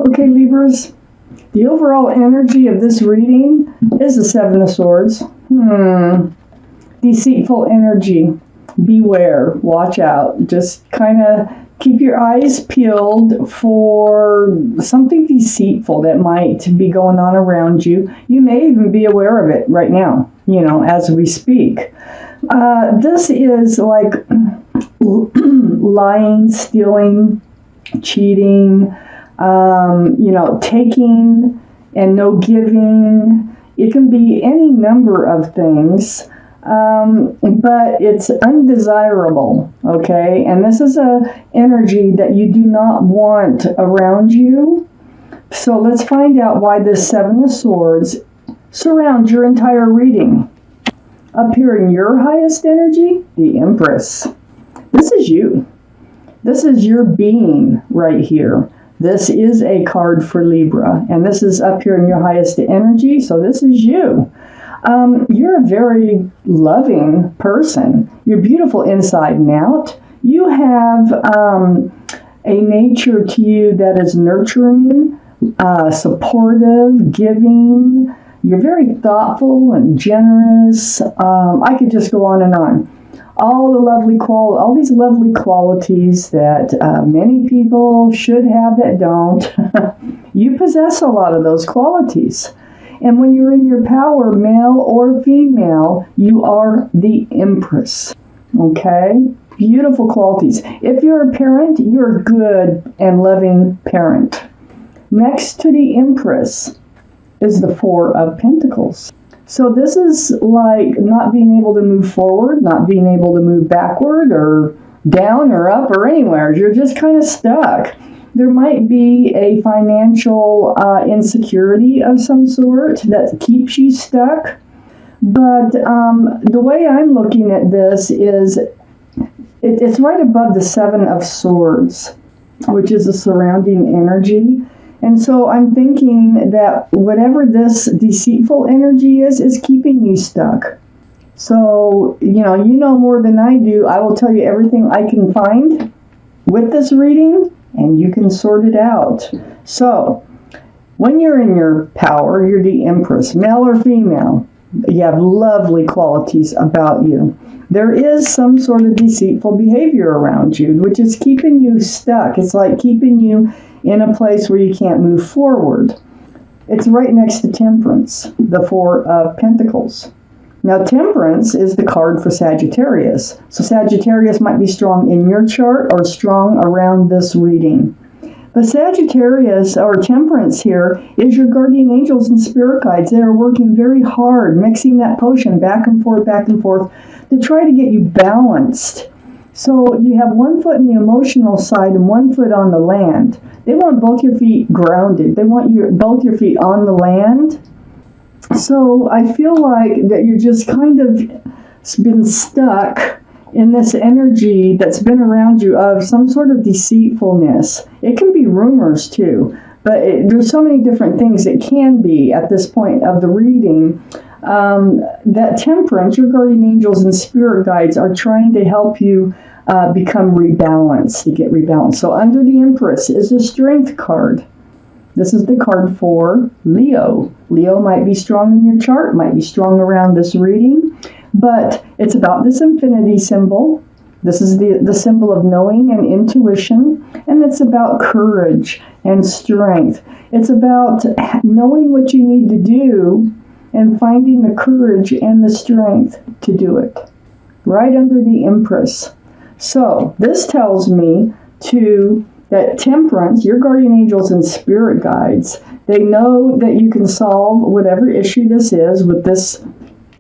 Okay, Libras, the overall energy of this reading is the Seven of Swords. Deceitful energy. Beware. Watch out. Just kind of keep your eyes peeled for something deceitful that might be going on around you. You may even be aware of it right now, as we speak. This is like lying, stealing, cheating, taking and no giving. It can be any number of things, but it's undesirable, okay? And this is a energy that you do not want around you. So let's find out why this Seven of Swords surrounds your entire reading. Up here in your highest energy, the Empress. This is you. This is your being right here. This is a card for Libra, and this is up here in your highest energy, so this is you. You're a very loving person. You're beautiful inside and out. You have a nature to you that is nurturing, supportive, giving. You're very thoughtful and generous. I could just go on and on. All these lovely qualities that many people should have that don't. You possess a lot of those qualities. And when you're in your power, male or female, you are the Empress. Okay? Beautiful qualities. If you're a parent, you're a good and loving parent. Next to the Empress is the Four of Pentacles. So this is like not being able to move forward, not being able to move backward or down or up or anywhere. You're just kind of stuck. There might be a financial insecurity of some sort that keeps you stuck. But the way I'm looking at this is it's right above the Seven of Swords, which is the surrounding energy. And so I'm thinking that whatever this deceitful energy is keeping you stuck. So, you know more than I do. I will tell you everything I can find with this reading, and you can sort it out. So, when you're in your power, you're the Empress, male or female. You have lovely qualities about you. There is some sort of deceitful behavior around you, which is keeping you stuck. It's like keeping you in a place where you can't move forward. It's right next to Temperance, the Four of Pentacles. Now, Temperance is the card for Sagittarius. So Sagittarius might be strong in your chart or strong around this reading. But Sagittarius, or Temperance here, is your guardian angels and spirit guides. They are working very hard, mixing that potion back and forth, to try to get you balanced. So you have one foot in the emotional side and one foot on the land. They want both your feet grounded. They want both your feet on the land. So I feel like that you're just kind of been stuck in this energy that's been around you of some sort of deceitfulness. It can be rumors too, but there's so many different things it can be at this point of the reading. That Temperance, your guardian angels and spirit guides are trying to help you become rebalanced, to get rebalanced. So under the Empress is the Strength card. This is the card for Leo. Leo might be strong in your chart, might be strong around this reading, but it's about this infinity symbol. This is the symbol of knowing and intuition, and it's about courage and strength. It's about knowing what you need to do and finding the courage and the strength to do it. Right under the Empress. So this tells me that Temperance, your guardian angels and spirit guides, they know that you can solve whatever issue this is with this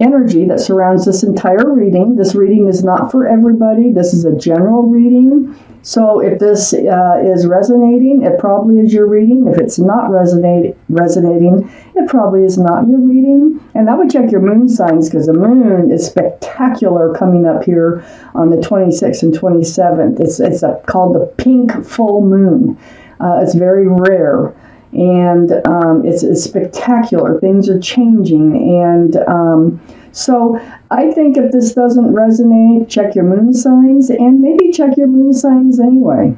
energy that surrounds this entire reading. This reading is not for everybody. This is a general reading. So if this is resonating, it probably is your reading. If it's not resonating, it probably is not your reading. And I would check your moon signs, because the moon is spectacular coming up here on the 26th and 27th. It's called the pink full moon. It's very rare. And it's spectacular. Things are changing. And so I think if this doesn't resonate, check your moon signs, and maybe check your moon signs anyway.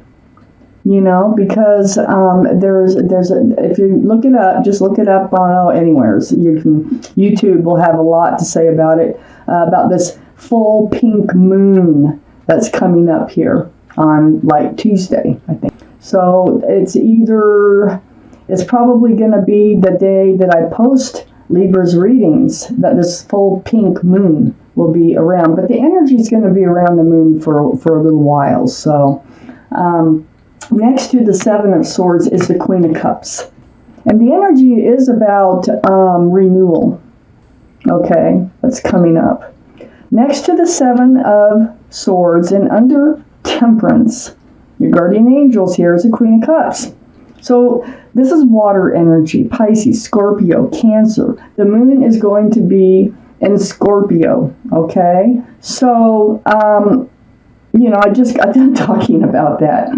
because if you look it up, just look it up on anywhere. So YouTube will have a lot to say about it, about this full pink moon that's coming up here on like Tuesday, I think. So it's probably going to be the day that I post Libra's readings that this full pink moon will be around. But the energy is going to be around the moon for a little while. So next to the Seven of Swords is the Queen of Cups. And the energy is about renewal. Okay, that's coming up. Next to the Seven of Swords and under Temperance, your guardian angels here is the Queen of Cups. So this is water energy, Pisces, Scorpio, Cancer. The moon is going to be in Scorpio, okay? So, I just got done talking about that.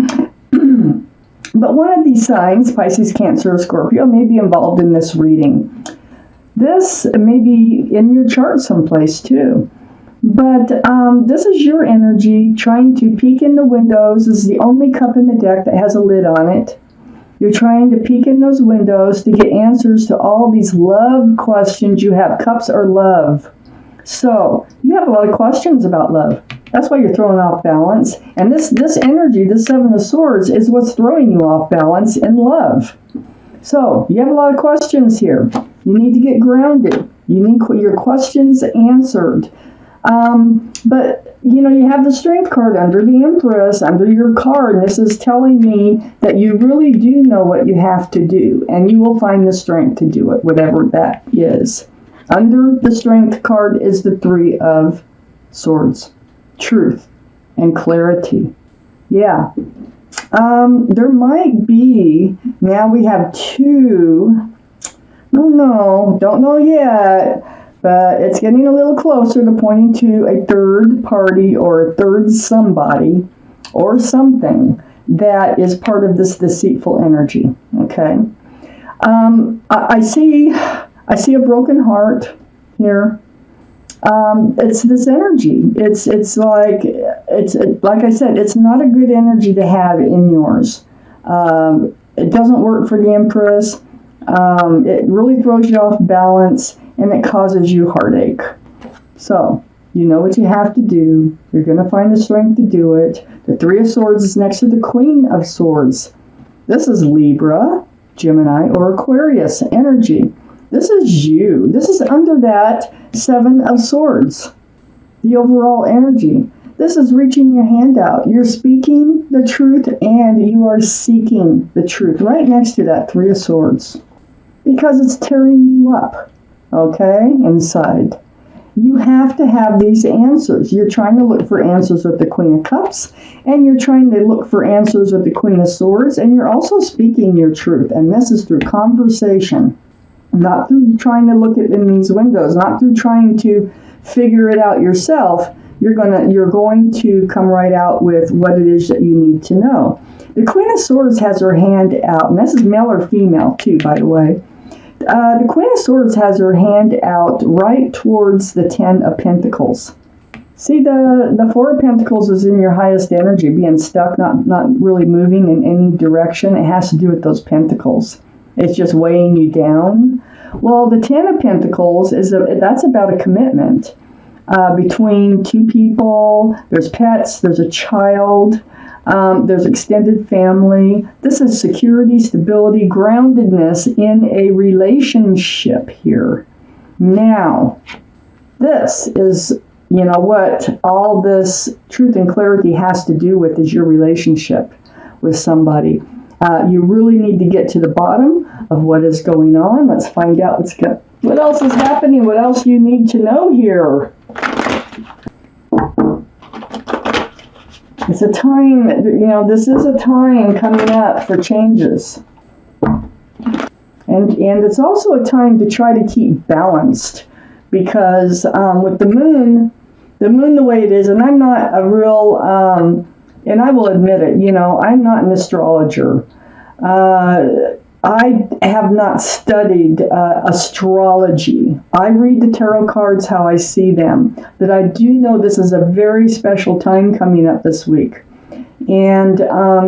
But one of these signs, Pisces, Cancer, or Scorpio, may be involved in this reading. This may be in your chart someplace too. But this is your energy trying to peek in the windows. This is the only cup in the deck that has a lid on it. You're trying to peek in those windows to get answers to all these love questions you have. Cups are love. So you have a lot of questions about love. That's why you're throwing off balance. And this energy, this Seven of Swords, is what's throwing you off balance in love. So you have a lot of questions here. You need to get grounded. You need your questions answered. But you have the Strength card under the Empress, under your card. And this is telling me that you really do know what you have to do, and you will find the strength to do it, whatever that is. Under the Strength card is the Three of Swords, truth and clarity. Yeah. There might be, now we have two, don't know yet, but it's getting a little closer to pointing to a third party or a third somebody or something that is part of this deceitful energy. Okay. I see a broken heart here. It's this energy. It's like I said, it's not a good energy to have in yours. It doesn't work for the Empress. It really throws you off balance, and it causes you heartache. So, you know what you have to do. You're going to find the strength to do it. The Three of Swords is next to the Queen of Swords. This is Libra, Gemini, or Aquarius energy. This is you. This is under that Seven of Swords, the overall energy. This is reaching your hand out. You're speaking the truth and you are seeking the truth right next to that Three of Swords, because it's tearing you up, okay, inside. You have to have these answers. You're trying to look for answers with the Queen of Cups, and you're trying to look for answers with the Queen of Swords, and you're also speaking your truth, and this is through conversation. Not through trying to look in these windows, not through trying to figure it out yourself. You're going to come right out with what it is that you need to know. The Queen of Swords has her hand out, and this is male or female too, by the way. The Queen of Swords has her hand out right towards the Ten of Pentacles. See, the Four of Pentacles is in your highest energy, being stuck, not really moving in any direction. It has to do with those pentacles. It's just weighing you down. Well, the Ten of Pentacles that's about a commitment between two people. There's pets. There's a child. There's extended family. This is security, stability, groundedness in a relationship here. Now, this is, what all this truth and clarity has to do with is your relationship with somebody. You really need to get to the bottom of what is going on. Let's find out what else is happening, what else you need to know here. It's a time, this is a time coming up for changes. And it's also a time to try to keep balanced, because with the moon the way it is, and I'm not a real, and I will admit it, I'm not an astrologer. I have not studied astrology. I read the tarot cards how I see them. But I do know this is a very special time coming up this week. And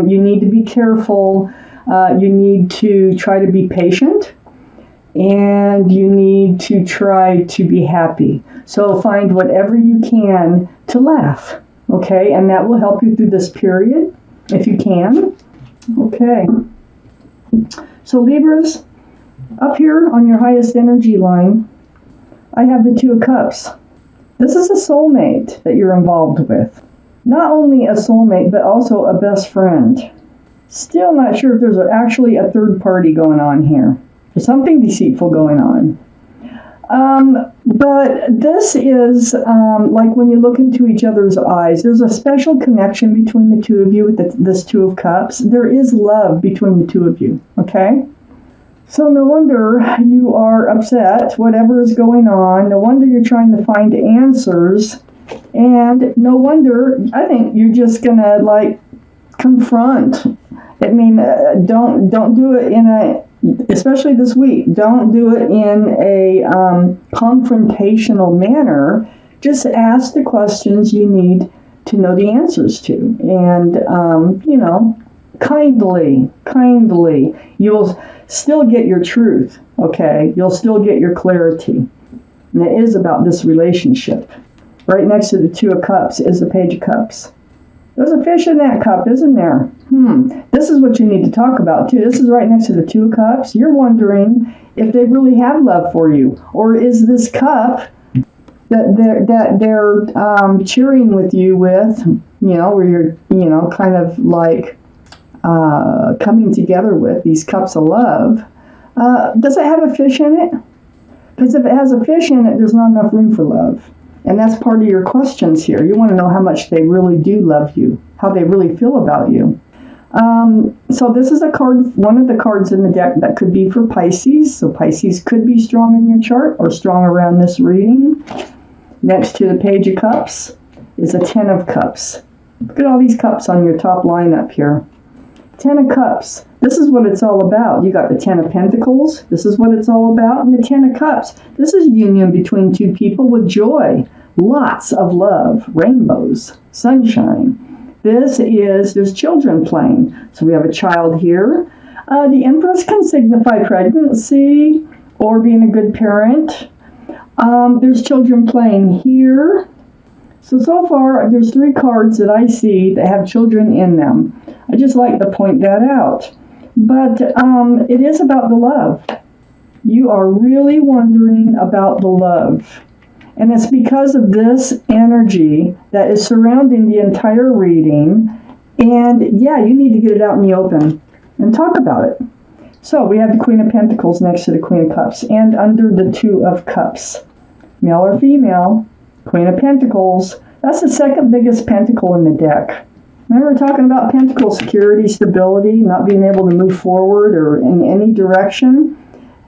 you need to be careful. You need to try to be patient. And you need to try to be happy. So find whatever you can to laugh, okay? And that will help you through this period, if you can. Okay. So Libras, up here on your highest energy line, I have the Two of Cups. This is a soulmate that you're involved with. Not only a soulmate, but also a best friend. Still not sure if there's actually a third party going on here. There's something deceitful going on. But this is like when you look into each other's eyes, there's a special connection between the two of you with this Two of Cups. There is love between the two of you, okay? So no wonder you are upset, whatever is going on. No wonder you're trying to find answers. And no wonder, I think you're just going to like confront. I mean, don't do it in a, especially this week, don't do it in a confrontational manner. Just ask the questions you need to know the answers to. And, kindly, you'll still get your truth, okay? You'll still get your clarity. And it is about this relationship. Right next to the Two of Cups is the Page of Cups. There's a fish in that cup, isn't there? This is what you need to talk about, too. This is right next to the Two of Cups. You're wondering if they really have love for you. Or is this cup that they're cheering with you with, where you're, kind of like coming together with these cups of love, does it have a fish in it? Because if it has a fish in it, there's not enough room for love. And that's part of your questions here. You want to know how much they really do love you, how they really feel about you. So this is a card, one of the cards in the deck that could be for Pisces. So Pisces could be strong in your chart or strong around this reading. Next to the Page of Cups is a Ten of Cups. Look at all these cups on your top line up here. Ten of Cups. This is what it's all about. You got the Ten of Pentacles. This is what it's all about. And the Ten of Cups. This is union between two people with joy. Lots of love. Rainbows. Sunshine. There's children playing. So we have a child here. The Empress can signify pregnancy or being a good parent. There's children playing here. So far, there's 3 cards that I see that have children in them. I just like to point that out. But it is about the love. You are really wondering about the love. And it's because of this energy that is surrounding the entire reading. And yeah, you need to get it out in the open and talk about it. So we have the Queen of Pentacles next to the Queen of Cups and under the Two of Cups. Male or female, Queen of Pentacles. That's the second biggest pentacle in the deck. Remember we're talking about pentacle security, stability, not being able to move forward or in any direction.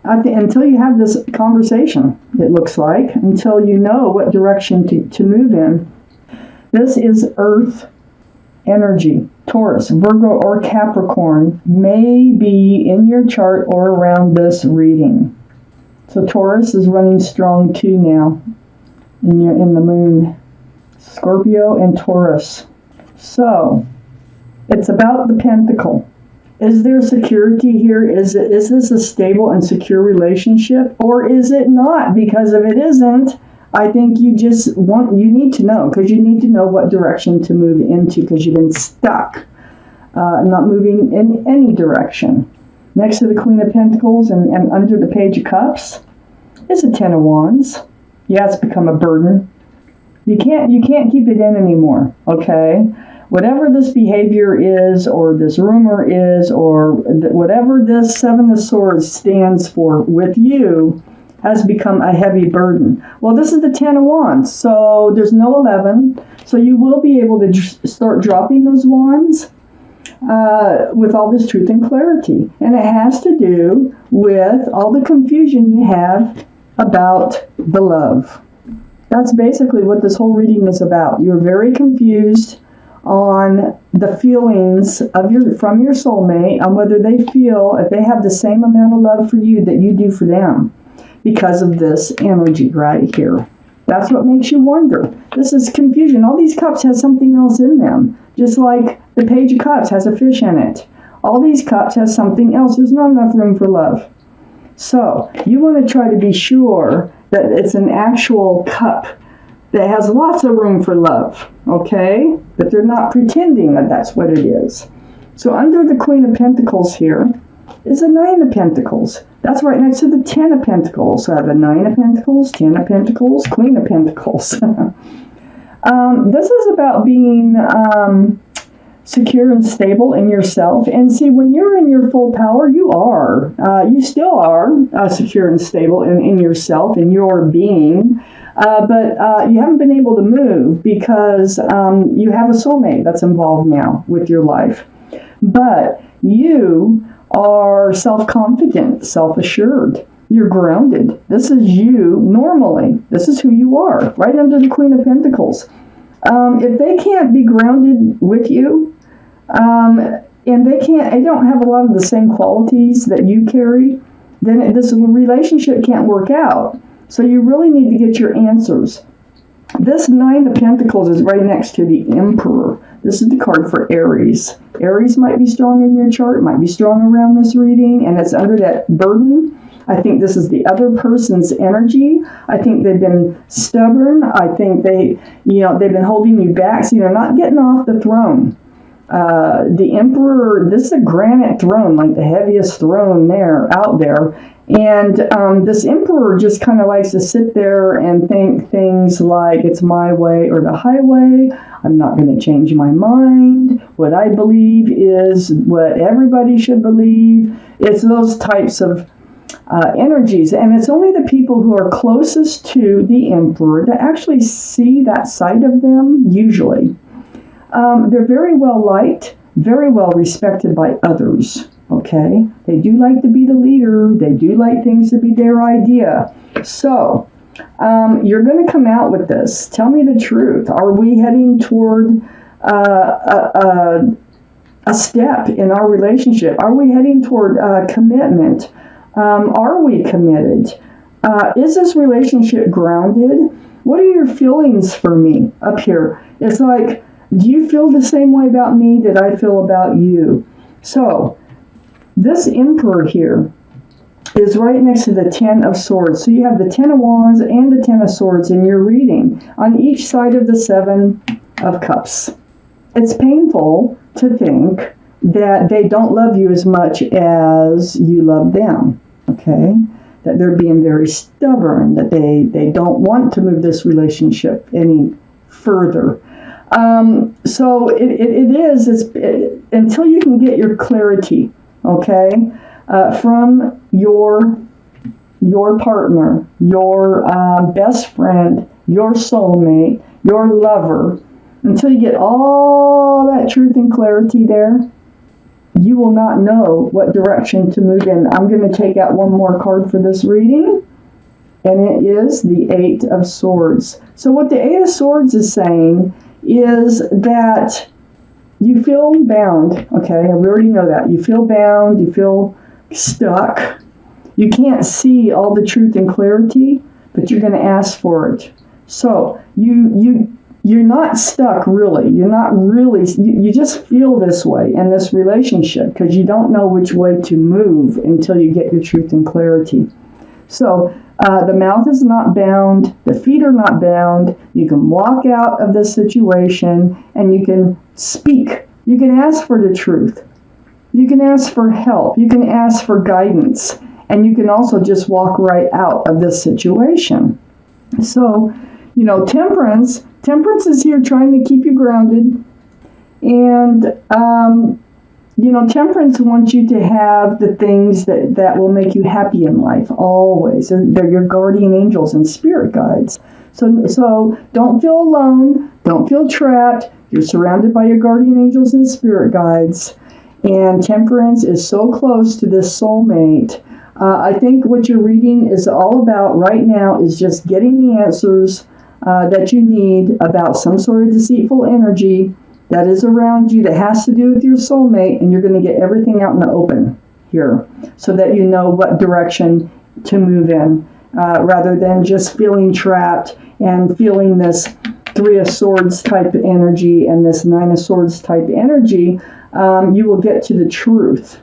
Until you have this conversation, it looks like, until you know what direction to move in. This is Earth energy. Taurus, Virgo, or Capricorn may be in your chart or around this reading. So Taurus is running strong too now in the moon. Scorpio and Taurus. So it's about the pentacle. Is there security here? Is this a stable and secure relationship? Or is it not? Because if it isn't, I think you need to know, because you need to know what direction to move into, because you've been stuck, not moving in any direction. Next to the Queen of Pentacles and under the Page of Cups is a Ten of Wands. Yeah, it's become a burden. You can't keep it in anymore, okay? Whatever this behavior is, or this rumor is, or whatever this Seven of Swords stands for with you, has become a heavy burden. Well, this is the Ten of Wands, so there's no 11. So you will be able to start dropping those wands with all this truth and clarity. And it has to do with all the confusion you have about the love. That's basically what this whole reading is about. You're very confused on the feelings from your soulmate, on whether they feel, if they have the same amount of love for you that you do for them, because of this energy right here. That's what makes you wonder. This is confusion. All these cups have something else in them, just like The Page of Cups has a fish in it. All these cups has something else. There's not enough room for love. So you want to try to be sure that it's an actual cup that has lots of room for love, okay? That they're not pretending that that's what it is. So under the Queen of Pentacles here is a Nine of Pentacles. That's right next to the 10 of Pentacles. So I have the 9 of Pentacles, 10 of Pentacles, Queen of Pentacles. This is about being secure and stable in yourself. And see, when you're in your full power, you still are secure and stable in yourself, in your being. But you haven't been able to move because you have a soulmate that's involved now with your life. But you are self-confident, self-assured. You're grounded. This is you normally. This is who you are, right under the Queen of Pentacles. If they can't be grounded with you, and they don't have a lot of the same qualities that you carry, then this relationship can't work out. So you really need to get your answers. This 9 of Pentacles is right next to the Emperor. This is the card for Aries. Aries might be strong in your chart, might be strong around this reading, and it's under that burden. I think this is the other person's energy. I think they've been stubborn. I think they've been holding you back, so you're not getting off the throne. The Emperor, this is a granite throne, like the heaviest throne out there. And this Emperor just kind of likes to sit there and think things like it's my way or the highway. I'm not going to change my mind. What I believe is what everybody should believe. It's those types of energies. And it's only the people who are closest to the Emperor that actually see that side of them, usually. They're very well liked, very well respected by others. Okay, they do like to be the leader. They do like things to be their idea. So, you're going to come out with this. Tell me the truth. Are we heading toward a step in our relationship? Are we heading toward commitment? Are we committed? Is this relationship grounded? What are your feelings for me up here? It's like, do you feel the same way about me that I feel about you? So, this Emperor here is right next to the 10 of Swords. So you have the 10 of Wands and the 10 of Swords in your reading on each side of the 7 of Cups. It's painful to think that they don't love you as much as you love them, okay? That they're being very stubborn, that they don't want to move this relationship any further. So until you can get your clarity, okay, from your partner, your best friend, your soulmate, your lover, until you get all that truth and clarity there, you will not know what direction to move in. I'm going to take out one more card for this reading, and it is the 8 of Swords. So what the 8 of Swords is saying is that you feel bound, okay? We already know that. You feel bound, you feel stuck. You can't see all the truth and clarity, but you're going to ask for it. So you're not stuck, really. You're not really, you just feel this way in this relationship because you don't know which way to move until you get your truth and clarity. So the mouth is not bound, the feet are not bound. You can walk out of this situation and you can speak. You can ask for the truth. You can ask for help. You can ask for guidance. And you can also just walk right out of this situation. So, Temperance is here trying to keep you grounded. And, Temperance wants you to have the things that will make you happy in life, always. They're your guardian angels and spirit guides. So don't feel alone. Don't feel trapped. You're surrounded by your guardian angels and spirit guides. And Temperance is so close to this soulmate. I think what you're reading is all about right now is just getting the answers that you need about some sort of deceitful energy that is around you that has to do with your soulmate, and you're going to get everything out in the open here so that you know what direction to move in rather than just feeling trapped and feeling this Three of Swords type energy and this Nine of Swords type energy, you will get to the truth.